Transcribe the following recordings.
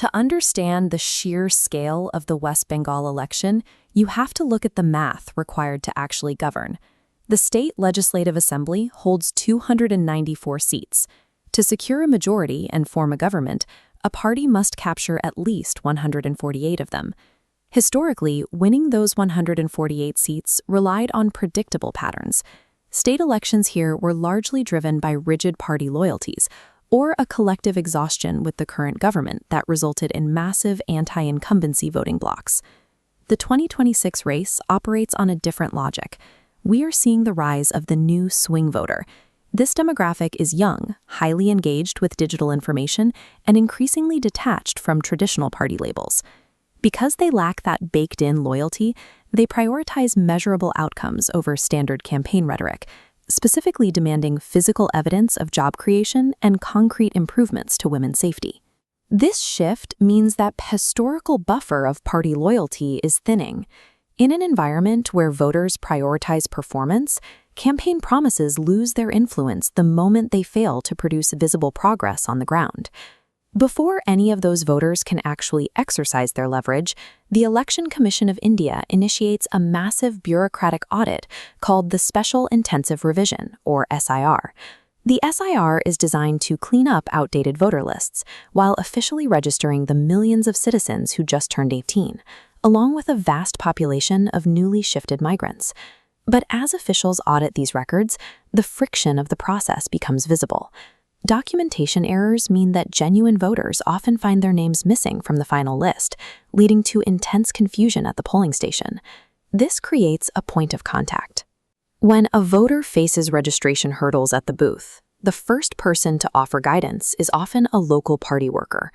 To understand the sheer scale of the West Bengal election, you have to look at the math required to actually govern. The state legislative assembly holds 294 seats. To secure a majority and form a government, a party must capture at least 148 of them. Historically, winning those 148 seats relied on predictable patterns. State elections here were largely driven by rigid party loyalties, or a collective exhaustion with the current government that resulted in massive anti-incumbency voting blocs. The 2026 race operates on a different logic. We are seeing the rise of the new swing voter. This demographic is young, highly engaged with digital information, and increasingly detached from traditional party labels. Because they lack that baked-in loyalty, they prioritize measurable outcomes over standard campaign rhetoric, specifically demanding physical evidence of job creation and concrete improvements to women's safety. This shift means that historical buffer of party loyalty is thinning. In an environment where voters prioritize performance, campaign promises lose their influence the moment they fail to produce visible progress on the ground. Before any of those voters can actually exercise their leverage, the Election Commission of India initiates a massive bureaucratic audit called the Special Intensive Revision, or SIR. The SIR is designed to clean up outdated voter lists while officially registering the millions of citizens who just turned 18, along with a vast population of newly shifted migrants. But as officials audit these records, the friction of the process becomes visible. Documentation errors mean that genuine voters often find their names missing from the final list, leading to intense confusion at the polling station. This creates a point of contact. When a voter faces registration hurdles at the booth, the first person to offer guidance is often a local party worker,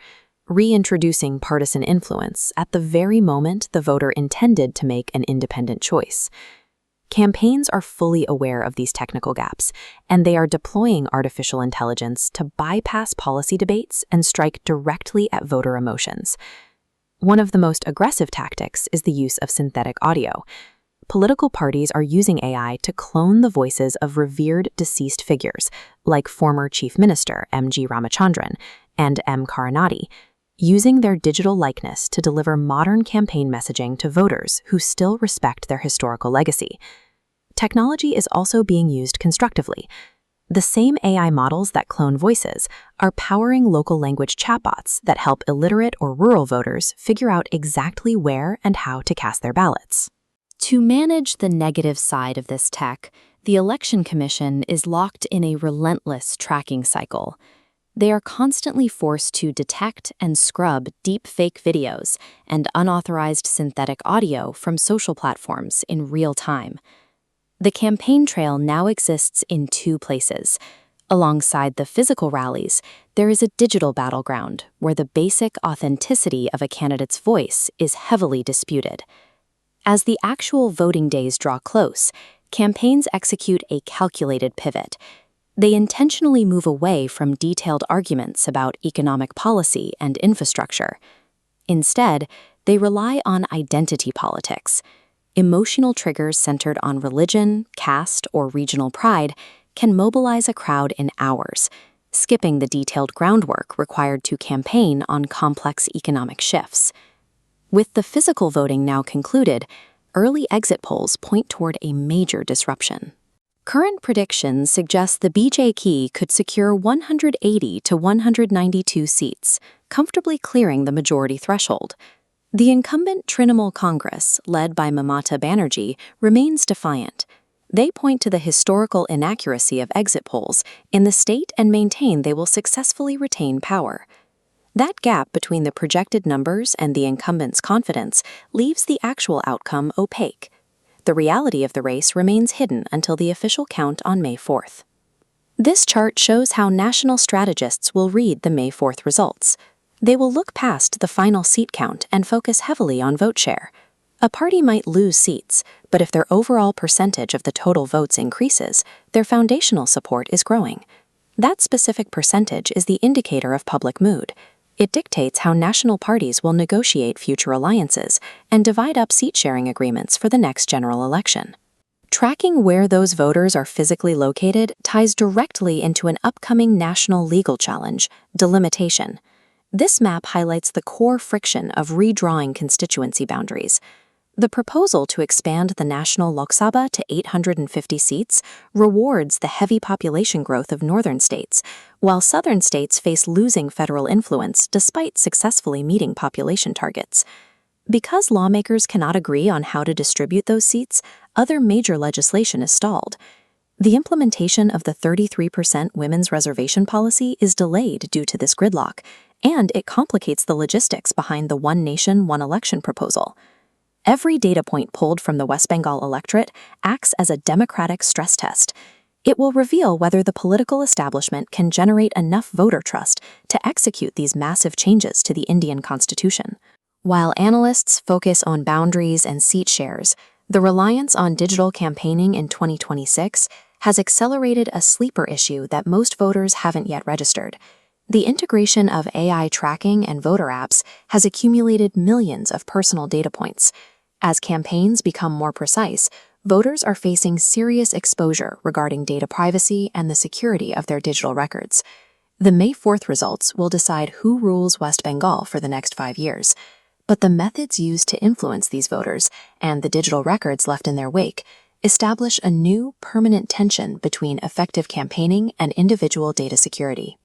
reintroducing partisan influence at the very moment the voter intended to make an independent choice. Campaigns are fully aware of these technical gaps, and they are deploying artificial intelligence to bypass policy debates and strike directly at voter emotions. One of the most aggressive tactics is the use of synthetic audio. Political parties are using AI to clone the voices of revered deceased figures, like former Chief Minister M.G. Ramachandran and M. Karunanidhi, using their digital likeness to deliver modern campaign messaging to voters who still respect their historical legacy. Technology is also being used constructively. The same AI models that clone voices are powering local language chatbots that help illiterate or rural voters figure out exactly where and how to cast their ballots. To manage the negative side of this tech, the Election Commission is locked in a relentless tracking cycle. They are constantly forced to detect and scrub deepfake videos and unauthorized synthetic audio from social platforms in real time. The campaign trail now exists in two places. Alongside the physical rallies, there is a digital battleground where the basic authenticity of a candidate's voice is heavily disputed. As the actual voting days draw close, campaigns execute a calculated pivot. They intentionally move away from detailed arguments about economic policy and infrastructure. Instead, they rely on identity politics. Emotional triggers centered on religion, caste, or regional pride can mobilize a crowd in hours, skipping the detailed groundwork required to campaign on complex economic shifts. With the physical voting now concluded, early exit polls point toward a major disruption. Current predictions suggest the BJP could secure 180 to 192 seats, comfortably clearing the majority threshold. The incumbent Trinamool Congress, led by Mamata Banerjee, remains defiant. They point to the historical inaccuracy of exit polls in the state and maintain they will successfully retain power. That gap between the projected numbers and the incumbent's confidence leaves the actual outcome opaque. The reality of the race remains hidden until the official count on May 4th. This chart shows how national strategists will read the May 4th results. They will look past the final seat count and focus heavily on vote share. A party might lose seats, but if their overall percentage of the total votes increases, their foundational support is growing. That specific percentage is the indicator of public mood. It dictates how national parties will negotiate future alliances and divide up seat-sharing agreements for the next general election. Tracking where those voters are physically located ties directly into an upcoming national legal challenge, delimitation. This map highlights the core friction of redrawing constituency boundaries. The proposal to expand the national Lok Sabha to 850 seats rewards the heavy population growth of northern states, while southern states face losing federal influence despite successfully meeting population targets. Because lawmakers cannot agree on how to distribute those seats, other major legislation is stalled. The implementation of the 33% women's reservation policy is delayed due to this gridlock, and it complicates the logistics behind the One Nation, One Election proposal. Every data point pulled from the West Bengal electorate acts as a democratic stress test. It will reveal whether the political establishment can generate enough voter trust to execute these massive changes to the Indian constitution. While analysts focus on boundaries and seat shares, the reliance on digital campaigning in 2026 has accelerated a sleeper issue that most voters haven't yet registered. The integration of AI tracking and voter apps has accumulated millions of personal data points. As campaigns become more precise, voters are facing serious exposure regarding data privacy and the security of their digital records. The May 4th results will decide who rules West Bengal for the next 5 years. But the methods used to influence these voters and the digital records left in their wake establish a new, permanent tension between effective campaigning and individual data security.